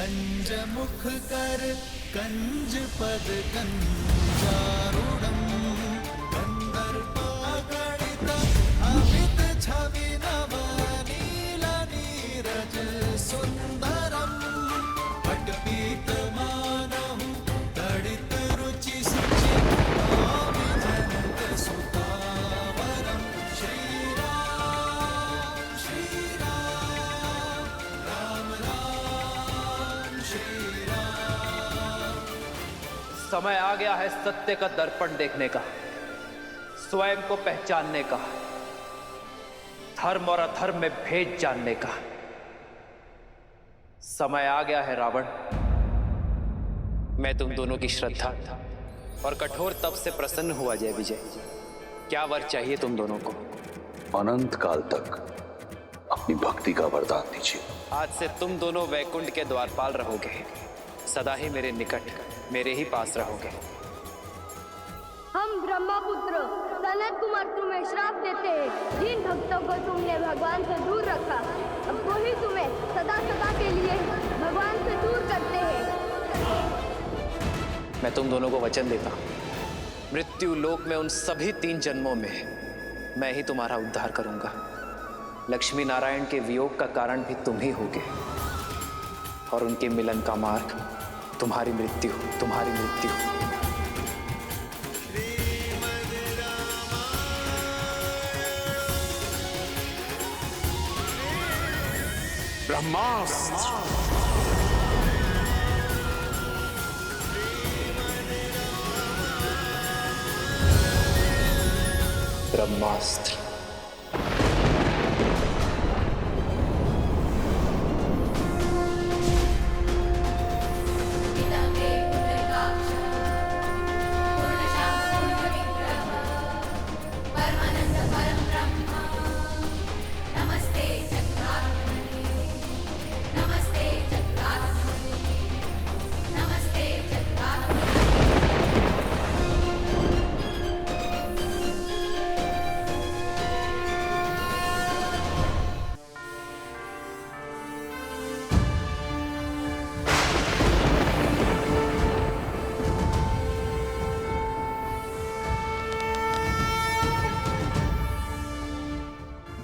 कंज मुख कर कंज पद कंजारूढ़म गंधर्वागणित अमित छवि नव नील नीरज सुंदरम पटपीतमानहु तडित रुचि सुचि आविजनत सुतावरम श्री राम राम राम श्री राम। समय आ गया है सत्य का दर्पण देखने का, स्वयं को पहचानने का, धर्म और अधर्म में भेद जानने का। समय आ गया है रावण। मैं तुम दोनों की श्रद्धा और कठोर तप से प्रसन्न हुआ जय विजय। क्या वर चाहिए तुम दोनों को? अनंत काल तक अपनी भक्ति का वरदान दीजिए। आज से तुम दोनों वैकुंठ के द्वारपाल रहोगे, सदा ही मेरे निकट, मेरे ही पास रहोगे। हम ब्रह्मपुत्र सनत कुमार तुम्हें श्राप देते हैं। जिन भक्तों को तुमने भगवान से दूर रखा, अब वही तुम्हें सदा सदा के लिए भगवान से दूर करते हैं। मैं तुम दोनों को वचन देता हूं, मृत्यु लोक में उन सभी 3 जन्मों में मैं ही तुम्हारा उद्धार करूंगा। लक्ष्मी नारायण के वियोग का कारण भी तुम ही होगे और उनके मिलन का मार्ग तुम्हारी मृत्यु, तुम्हारी मृत्यु। ब्रह्मास्त्र। ब्रह्मास्त्र।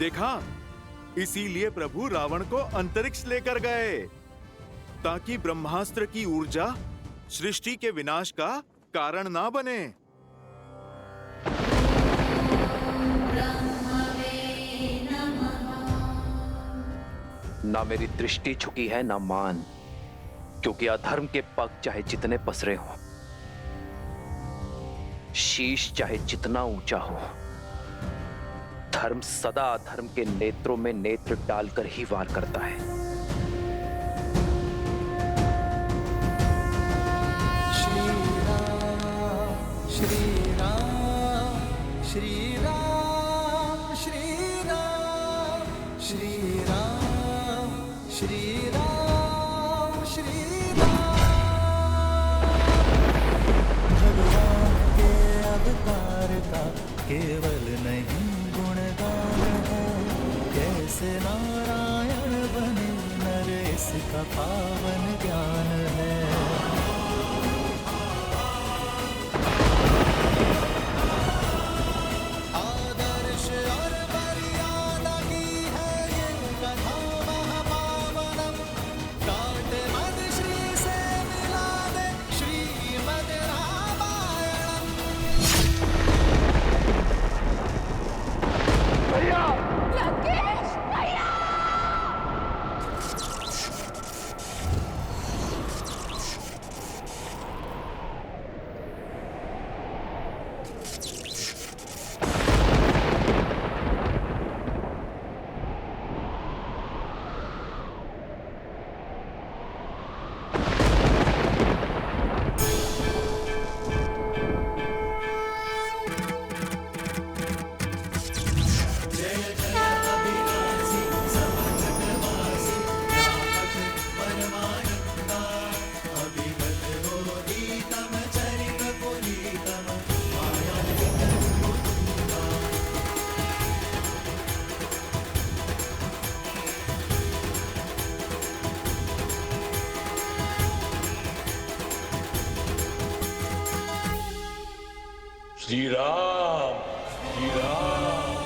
देखा, इसीलिए प्रभु रावण को अंतरिक्ष लेकर गए, ताकि ब्रह्मास्त्र की ऊर्जा सृष्टि के विनाश का कारण ना बने। ना मेरी दृष्टि झुकी है ना मान, क्योंकि अधर्म के पग चाहे जितने पसरे हों, शीश चाहे जितना ऊंचा हो, धर्म सदा अधर्म के नेत्रों में नेत्र डालकर ही वार करता है। श्री राम श्री राम श्री राम श्री राम श्री राम श्री राम श्री राम। भगवान के अवतार का केवल नहीं गुणगान है, कैसे नारायण बने नर इसका पावन ज्ञान है। आदर्श और मर्यादा की है ये कथा महापावनम, काट मद श्री से मिला दे श्रीमद रामायणम। लंकेश भैया! श्री राम, श्री राम।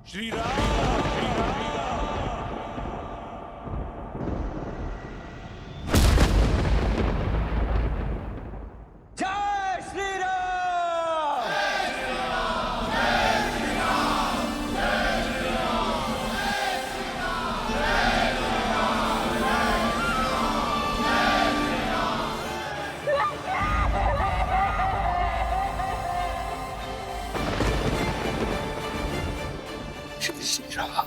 श्री राम, जय श्री राम। श्री राम।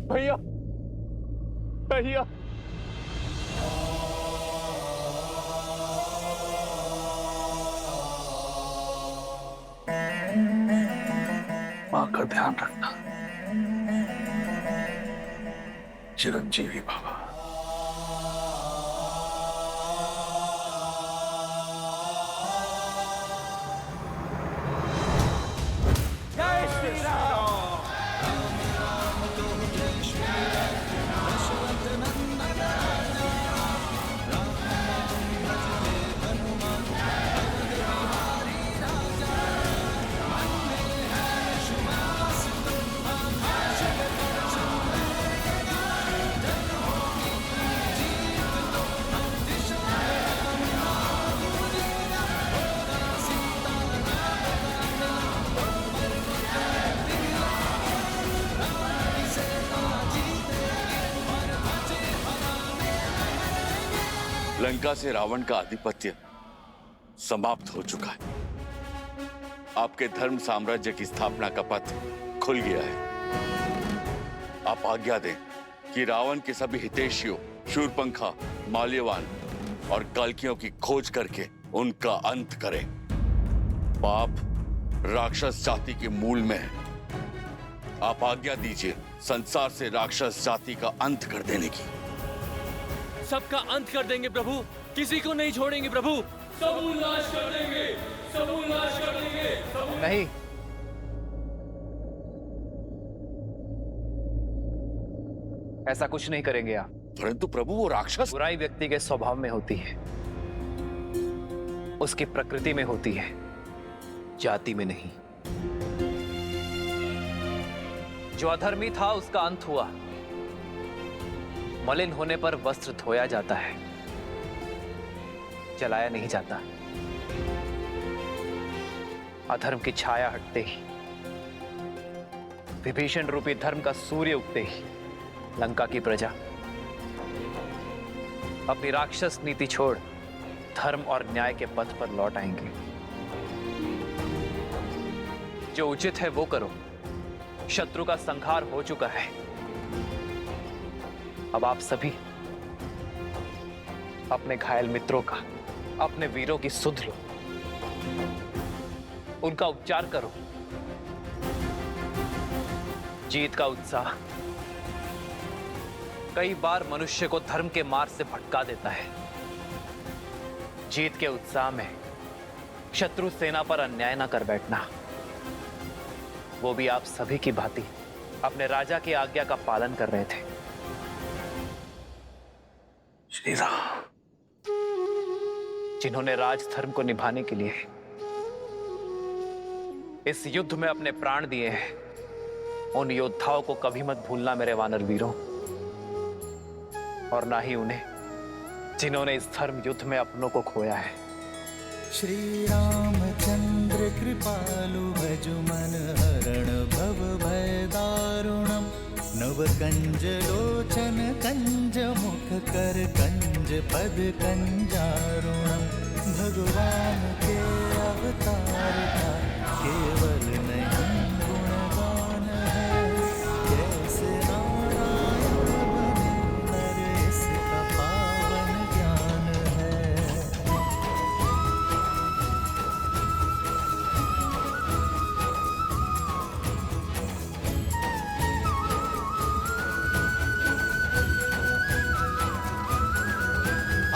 भैया, भैया, मां का ध्यान रखना। चिरंजीवी बाबा। जय श्री राम। लंका से रावण का आधिपत्य समाप्त हो चुका है। आपके धर्म साम्राज्य की स्थापना का पथ खुल गया है। आप आज्ञा दें कि रावण के सभी हितैषियों शूरपंखा, माल्यवान और कल्कियों की खोज करके उनका अंत करें। पाप राक्षस जाति के मूल में है। आप आज्ञा दीजिए संसार से राक्षस जाति का अंत कर देने की। सबका अंत कर देंगे प्रभु, किसी को नहीं छोड़ेंगे प्रभु। सबूत नाश कर देंगे, सबूत नाश कर देंगे। नहीं, ऐसा कुछ नहीं करेंगे आप। परंतु प्रभु वो राक्षस। बुराई व्यक्ति के स्वभाव में होती है, उसकी प्रकृति में होती है, जाति में नहीं। जो अधर्मी था उसका अंत हुआ। मलिन होने पर वस्त्र धोया जाता है, जलाया नहीं जाता। अधर्म की छाया हटते ही, विभीषण रूपी धर्म का सूर्य उगते ही लंका की प्रजा अपनी राक्षस नीति छोड़ धर्म और न्याय के पथ पर लौट आएंगे। जो उचित है वो करो। शत्रु का संहार हो चुका है। अब आप सभी अपने घायल मित्रों का, अपने वीरों की सुध लो, उनका उपचार करो। जीत का उत्साह कई बार मनुष्य को धर्म के मार्ग से भटका देता है। जीत के उत्साह में शत्रु सेना पर अन्याय ना कर बैठना, वो भी आप सभी की भांति अपने राजा की आज्ञा का पालन कर रहे थे। श्री राम। जिन्होंने राजधर्म को निभाने के लिए इस युद्ध में अपने प्राण दिए हैं, उन योद्धाओं को कभी मत भूलना मेरे वानर वीरों, और ना ही उन्हें जिन्होंने इस धर्म युद्ध में अपनों को खोया है। श्री रामचंद्र कृपालु भज मन हरण भव भय दारुणम नव कंज लोचन कंज मुख कर कंज पद कंजारुणम भगवान के अवतार का केवल नहीं गुणगान है जैसे नारायण बने नर इसका पावन ज्ञान है।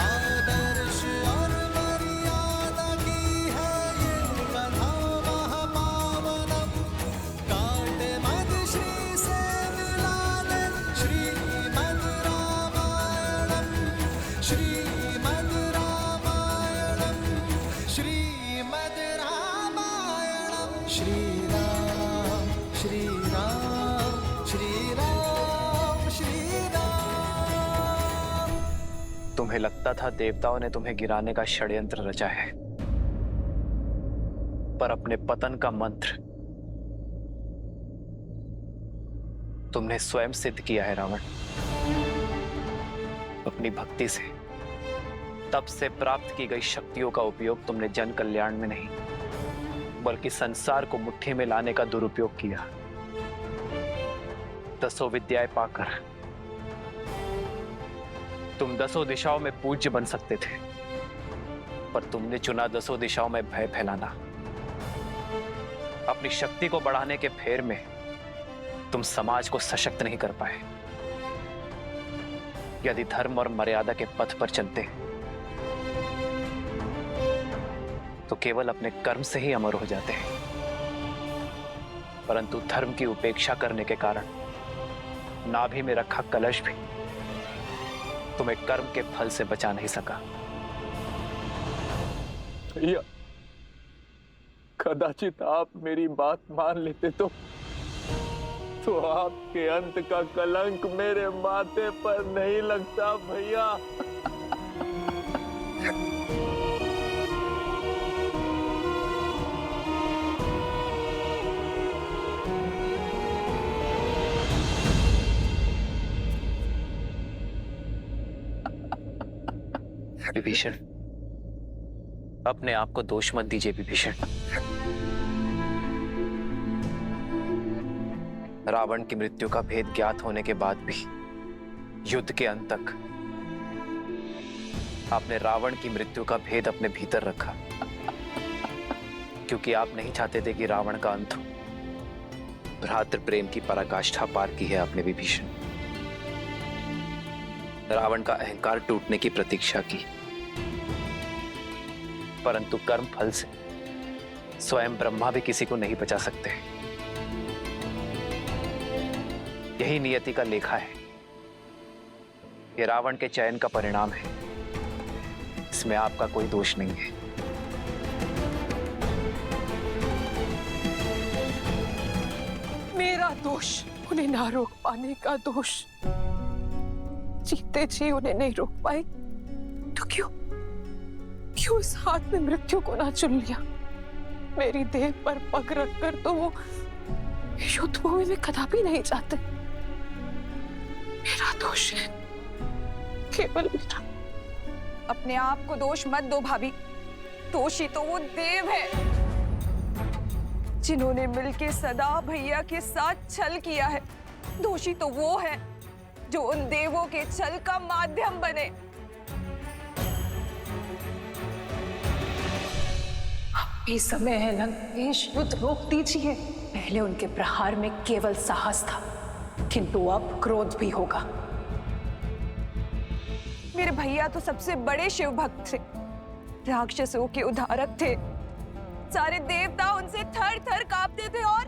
आदर्श और मर्यादा की है ये कथा महापावनम कांटे मद श्री से मिला दे श्रीमद् रामायणम श्रीमद् रामायणम श्रीमद् रामायणम श्री राम श्री राम श्री राम श्री राम। तुम्हें लगता था देवताओं ने तुम्हें गिराने का षड्यंत्र रचा है, पर अपने पतन का मंत्र तुमने स्वयं सिद्ध किया है रावण। अपनी भक्ति से तप से प्राप्त की गई शक्तियों का उपयोग तुमने जन कल्याण में नहीं बल्कि संसार को मुट्ठी में लाने का दुरुपयोग किया। दसों विद्याएं पाकर तुम दसों दिशाओं में पूज्य बन सकते थे, पर तुमने चुना दसों दिशाओं में भय फैलाना। अपनी शक्ति को बढ़ाने के फेर में तुम समाज को सशक्त नहीं कर पाए। यदि धर्म और मर्यादा के पथ पर चलते तो केवल अपने कर्म से ही अमर हो जाते हैं, परंतु धर्म की उपेक्षा करने के कारण नाभि में रखा कलश भी तुम्हें कर्म के फल से बचा नहीं सका। भैया, कदाचित आप मेरी बात मान लेते तो आपके अंत का कलंक मेरे माथे पर नहीं लगता भैया। विभीषण, अपने आप को दोष मत दीजिए विभीषण। रावण की मृत्यु का भेद ज्ञात होने के बाद भी युद्ध के अंत तक आपने रावण की मृत्यु का भेद अपने भीतर रखा, क्योंकि आप नहीं चाहते थे कि रावण का अंत हो। भ्रातृ प्रेम की पराकाष्ठा पार की है आपने विभीषण। रावण का अहंकार टूटने की प्रतीक्षा की, परंतु कर्म फल से स्वयं ब्रह्मा भी किसी को नहीं बचा सकते। यही नियति का लेखा है। यह रावण के चयन का परिणाम है, इसमें आपका कोई दोष नहीं है। मेरा दोष उन्हें ना रोक पाने का दोष। जीते जी उन्हें नहीं रोक पाई तो क्यों इस हाथ में मृत्यु को ना चुन लिया? मेरी देह पर पग रखकर तो वो युद्ध भूमि में कदापि नहीं जाते। मेरा दोष है, केवल मेरा। अपने आप को दोष मत दो भाभी। दोषी तो वो देव है जिन्होंने मिलके सदा भैया के साथ छल किया है। दोषी तो वो है जो उन देवों के छल का माध्यम बने। अभी समय है लंकेश, युद्ध रोक दीजिए। पहले उनके प्रहार में केवल साहस था, किंतु अब क्रोध भी होगा। मेरे भैया तो सबसे बड़े शिव भक्त थे, राक्षसों के उद्धारक थे। सारे देवता उनसे थर थर कांपते थे और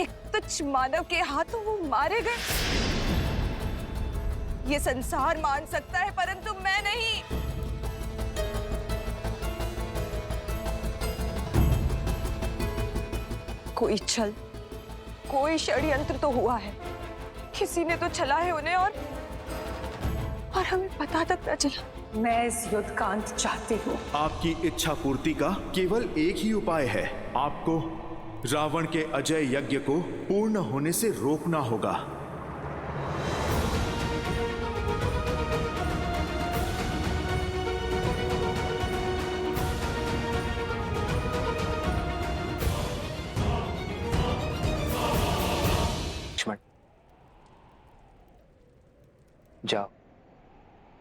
एक तुच्छ मानव के हाथों वो मारे गए। ये संसार मान सकता है, परंतु मैं नहीं। कोई छल, कोई षड्यंत्र तो हुआ है। किसी ने तो छला है उन्हें और हमें पता तक न चला। मैं इस युद्ध का अंत चाहती हूँ। आपकी इच्छा पूर्ति का केवल एक ही उपाय है। आपको रावण के अजय यज्ञ को पूर्ण होने से रोकना होगा। लक्ष्मण, जाओ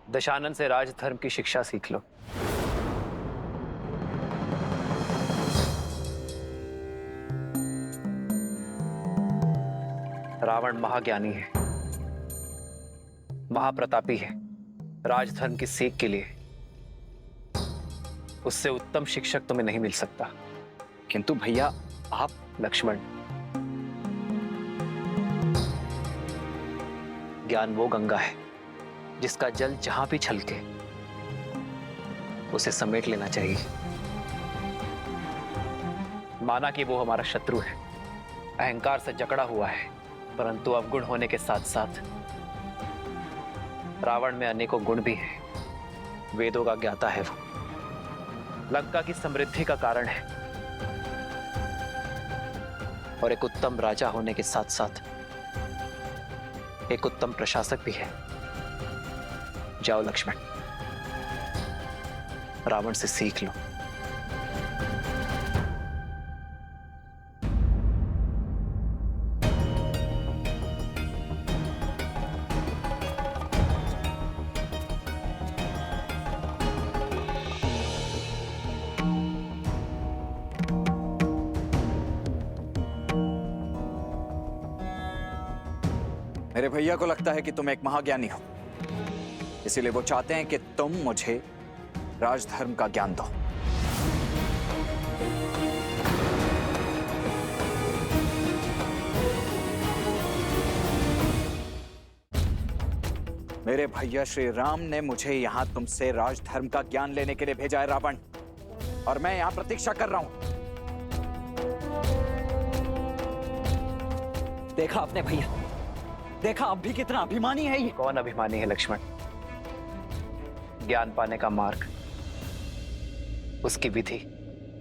दशानन से राजधर्म की शिक्षा सीख लो। रावण महाज्ञानी है, महाप्रतापी है। राजधर्म की सीख के लिए उससे उत्तम शिक्षक तुम्हें नहीं मिल सकता। किंतु भैया आप। लक्ष्मण, ज्ञान वो गंगा है जिसका जल जहां भी छलके उसे समेट लेना चाहिए। माना कि वो हमारा शत्रु है, अहंकार से जकड़ा हुआ है, परंतु अवगुण होने के साथ साथ रावण में अनेकों गुण भी हैं। वेदों का ज्ञाता है वो, लंका की समृद्धि का कारण है और एक उत्तम राजा होने के साथ साथ एक उत्तम प्रशासक भी है। जाओ लक्ष्मण, रावण से सीख लो। मेरे भैया को लगता है कि तुम एक महाज्ञानी हो, इसीलिए वो चाहते हैं कि तुम मुझे राजधर्म का ज्ञान दो। मेरे भैया श्री राम ने मुझे यहां तुमसे राजधर्म का ज्ञान लेने के लिए भेजा है रावण, और मैं यहां प्रतीक्षा कर रहा हूं। देखा आपने भैया, देखा अब भी कितना अभिमानी है ये। कौन अभिमानी है लक्ष्मण? ज्ञान पाने का मार्ग, उसकी विधि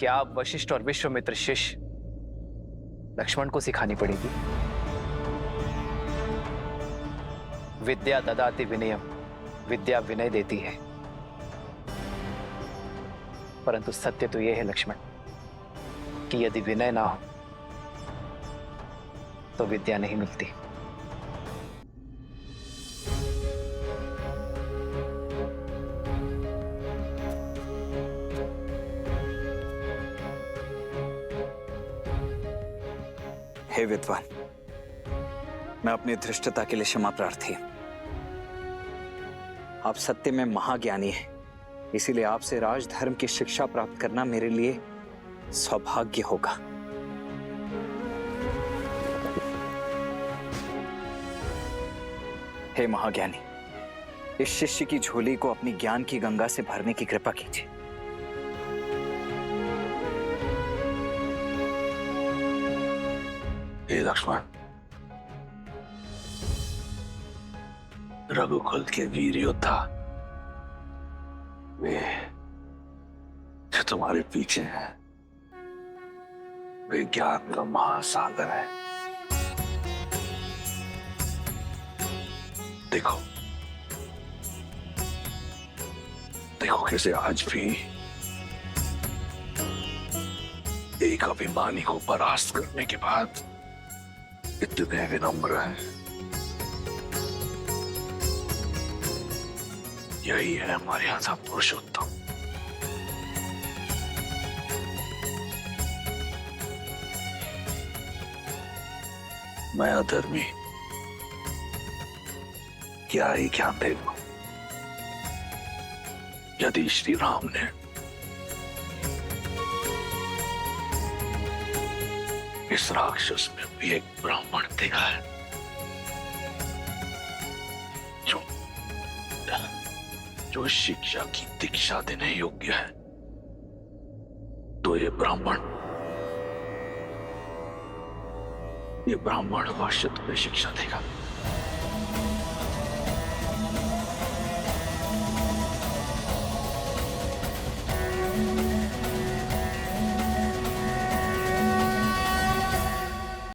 क्या आप वशिष्ठ और विश्वामित्र शिष्य लक्ष्मण को सिखानी पड़ेगी? विद्या ददाति विनयम, विद्या विनय देती है, परंतु सत्य तो यह है लक्ष्मण कि यदि विनय ना हो तो विद्या नहीं मिलती। हे विद्वान, मैं अपनी धृष्टता के लिए क्षमा प्रार्थी। आप सत्य में महाज्ञानी हैं, इसीलिए आपसे राजधर्म की शिक्षा प्राप्त करना मेरे लिए सौभाग्य होगा। हे महाज्ञानी, इस शिष्य की झोली को अपनी ज्ञान की गंगा से भरने की कृपा कीजिए। हे लक्ष्मण, रघुकुल के वीर योद्धा वे जो तुम्हारे पीछे हैं, वे ज्ञान का महासागर है। देखो देखो कैसे आज भी एक अभिमानी को परास्त करने के बाद इतने विनम्र हैं। यही है हमारे यहाँ पुरुषोत्तम। मैं अधर्मी क्या ही ज्ञान दे दूं? यदि श्री राम ने इस राक्षस में भी एक ब्राह्मण देखा है जो शिक्षा की दीक्षा देने योग्य है, तो ये ब्राह्मण अवश्य तुम्हें शिक्षा देगा।